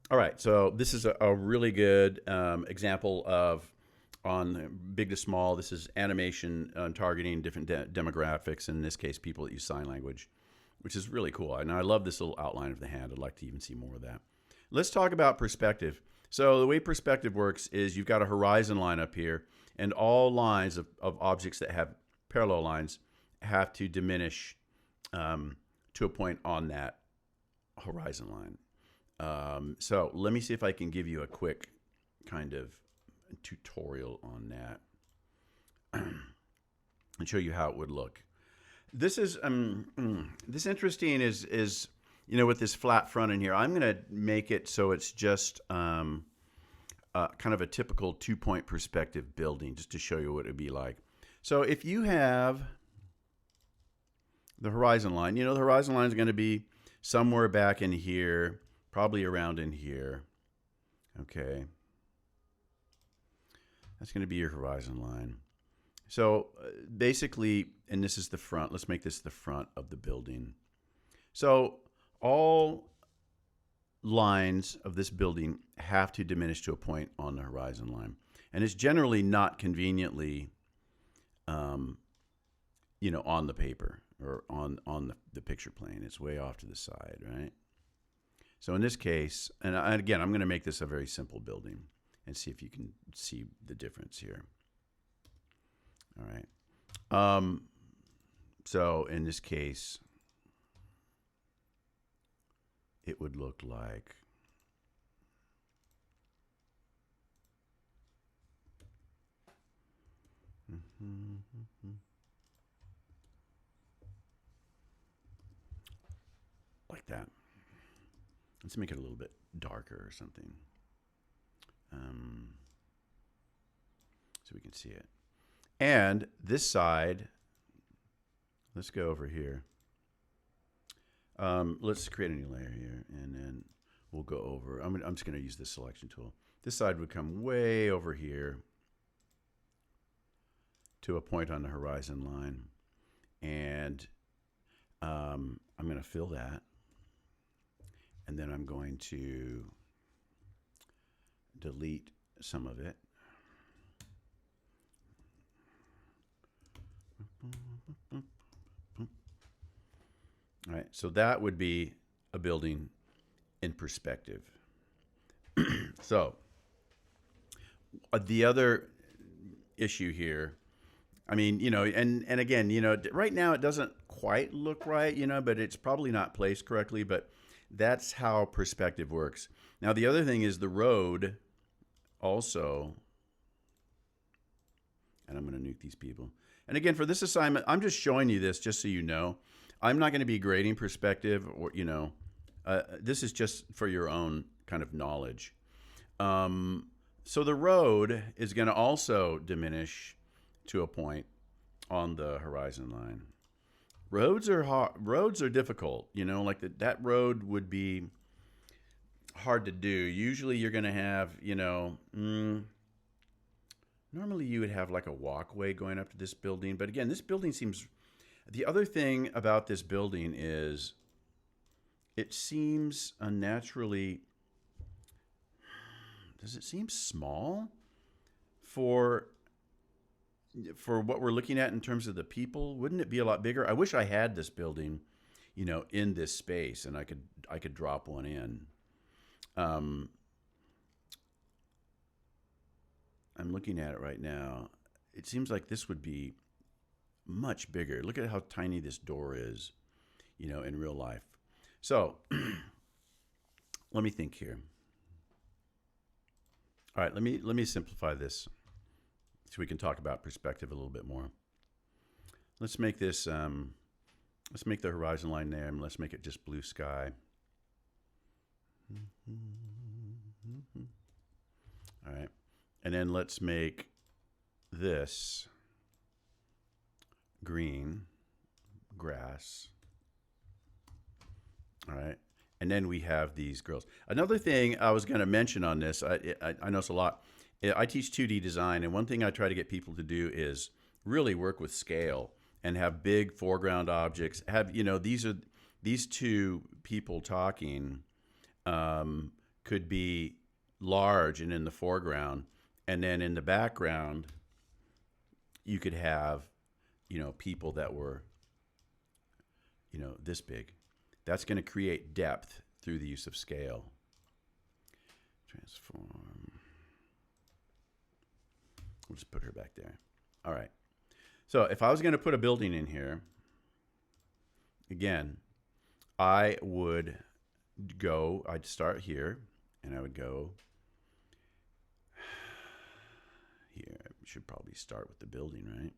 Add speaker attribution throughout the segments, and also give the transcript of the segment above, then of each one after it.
Speaker 1: All right, so this is a really good example of on big to small. This is animation targeting different demographics. In this case, people that use sign language, which is really cool. And I love this little outline of the hand. I'd like to even see more of that. Let's talk about perspective. So the way perspective works is you've got a horizon line up here, and all lines of objects that have parallel lines have to diminish to a point on that horizon line. So let me see if I can give you a quick kind of tutorial on that and show you how it would look. This is this interesting is with this flat front in here. I'm gonna make it so it's just kind of a typical 2-point perspective building, just to show you what it'd be like. So if you have the horizon line, the horizon line is going to be somewhere back in here, probably around in here. Okay. That's going to be your horizon line. So basically, and this is the front. Let's make this the front of the building. So all lines of this building have to diminish to a point on the horizon line. And it's generally not conveniently, on the paper or on the picture plane. It's way off to the side, right? So in this case, and again, I'm going to make this a very simple building and see if you can see the difference here. All right. So in this case, it would look like like that. Let's make it a little bit darker or something, so we can see it. And this side, let's go over here. Let's create a new layer here, and then we'll go over. I'm just going to use this selection tool. This side would come way over here to a point on the horizon line, and I'm going to fill that, and then I'm going to delete some of it. All right, so that would be a building in perspective. So the other issue here, I mean, and again, right now it doesn't quite look right, but it's probably not placed correctly, but that's how perspective works. Now, the other thing is the road also, and I'm going to nuke these people. And again, for this assignment, I'm just showing you this just so you know. I'm not going to be grading perspective, or this is just for your own kind of knowledge. So the road is going to also diminish to a point on the horizon line. Roads are hard, roads are difficult. Like that road would be hard to do. Usually, you're going to have, normally you would have like a walkway going up to this building, but again, this building seems. The other thing about this building is it seems unnaturally, does it seem small for what we're looking at in terms of the people? Wouldn't it be a lot bigger? I wish I had this building, in this space, and I could drop one in. I'm looking at it right now. It seems like this would be much bigger. Look at how tiny this door is, in real life. So let me think here. All right, let me simplify this so we can talk about perspective a little bit more. Let's make this let's make the horizon line there, and let's make it just blue sky. All right, and then let's make this green grass. All right. And then we have these girls. Another thing I was going to mention on this, I know it's a lot. I teach 2D design, and one thing I try to get people to do is really work with scale and have big foreground objects. Have these two people talking could be large and in the foreground, and then in the background you could have, people that were, this big. That's going to create depth through the use of scale. Transform. We'll just put her back there. All right. So if I was going to put a building in here, again, I'd start here, and I would go here. I should probably start with the building, right?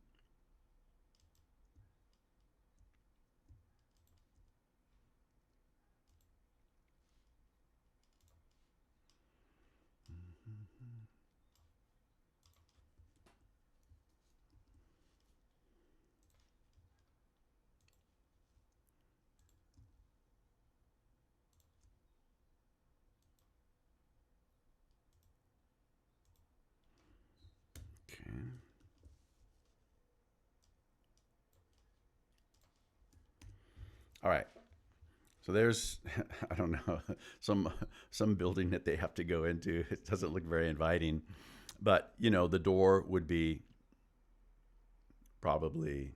Speaker 1: Okay. All right. So there's, I don't know, some building that they have to go into. It doesn't look very inviting, but the door would be probably.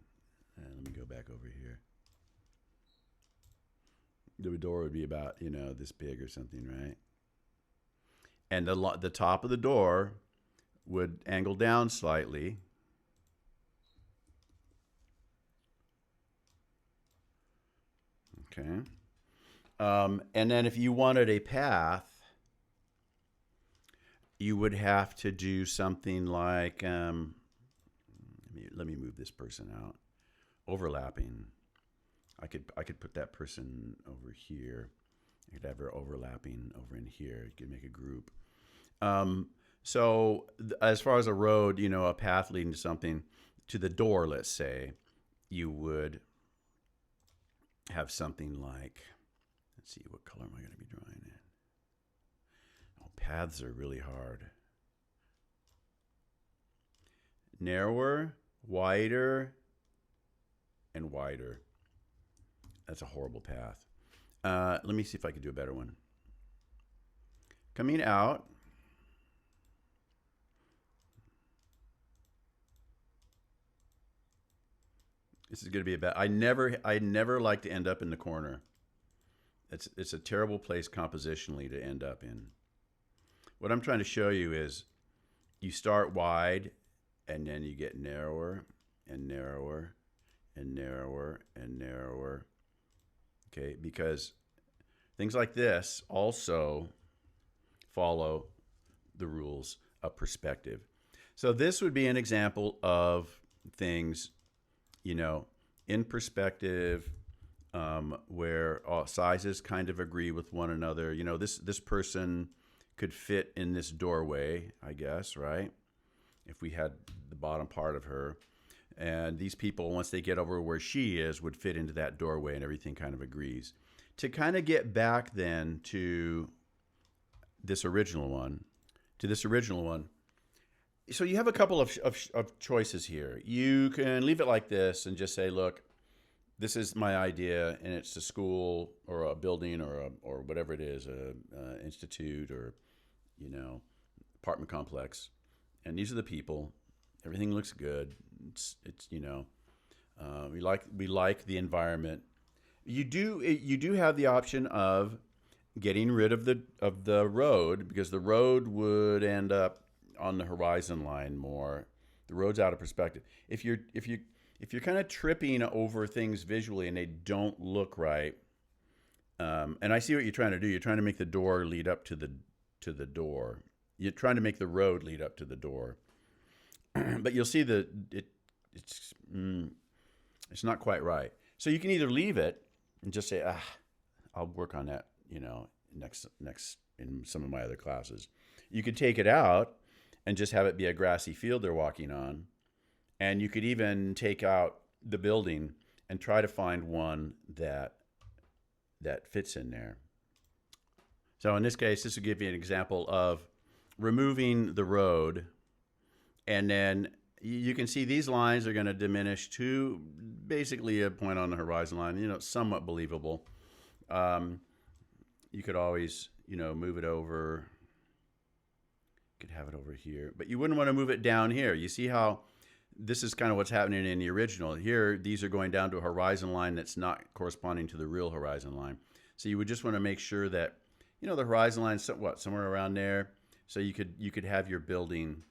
Speaker 1: Let me go back over here. The door would be about this big or something, right? And the top of the door would angle down slightly. Okay. And then if you wanted a path, you would have to do something like, let me move this person out. Overlapping. I could put that person over here. I could have her overlapping over in here. You could make a group. So as far as a road, a path leading to something, to the door, let's say, you would have something like, let's see, what color am I going to be drawing in? Oh, paths are really hard. Narrower, wider, and wider. That's a horrible path. Let me see if I can do a better one. Coming out. This is going to be I never like to end up in the corner. It's a terrible place compositionally to end up in. What I'm trying to show you is you start wide and then you get narrower and narrower and narrower and narrower. Okay, because things like this also follow the rules of perspective. So this would be an example of things, in perspective, where sizes kind of agree with one another. This person could fit in this doorway, I guess, right? If we had the bottom part of her. And these people, once they get over where she is, would fit into that doorway, and everything kind of agrees. To kind of get back then to this original one, so you have a couple of choices here. You can leave it like this and just say, look, this is my idea, and it's a school or a building or whatever it is, a institute or apartment complex, and these are the people. Everything looks good. It's we like the environment. You do have the option of getting rid of the road, because the road would end up on the horizon line more. The road's out of perspective. If you're kind of tripping over things visually and they don't look right, and I see what you're trying to do. You're trying to make the door lead up to the door. You're trying to make the road lead up to the door. But you'll see that it's not quite right. So you can either leave it and just say, I'll work on that, next in some of my other classes. You could take it out and just have it be a grassy field they're walking on. And you could even take out the building and try to find one that fits in there. So in this case, this will give you an example of removing the road. And then you can see these lines are going to diminish to basically a point on the horizon line, somewhat believable. You could always, move it over. You could have it over here, but you wouldn't want to move it down here. You see how this is kind of what's happening in the original. Here, these are going down to a horizon line that's not corresponding to the real horizon line. So you would just want to make sure that, the horizon line is somewhere around there. So you could have your building,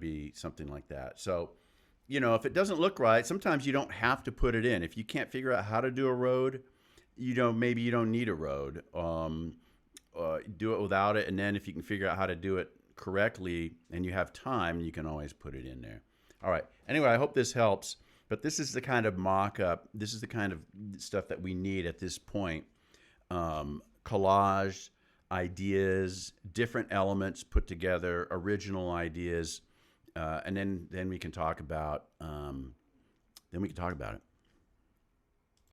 Speaker 1: be something like that. So, if it doesn't look right, sometimes you don't have to put it in. If you can't figure out how to do a road, maybe you don't need a road. Do it without it, and then if you can figure out how to do it correctly and you have time, you can always put it in there. All right. Anyway, I hope this helps. But this is the kind of mock-up. This is the kind of stuff that we need at this point. Collage, ideas, different elements put together, original ideas, and then we can talk about it.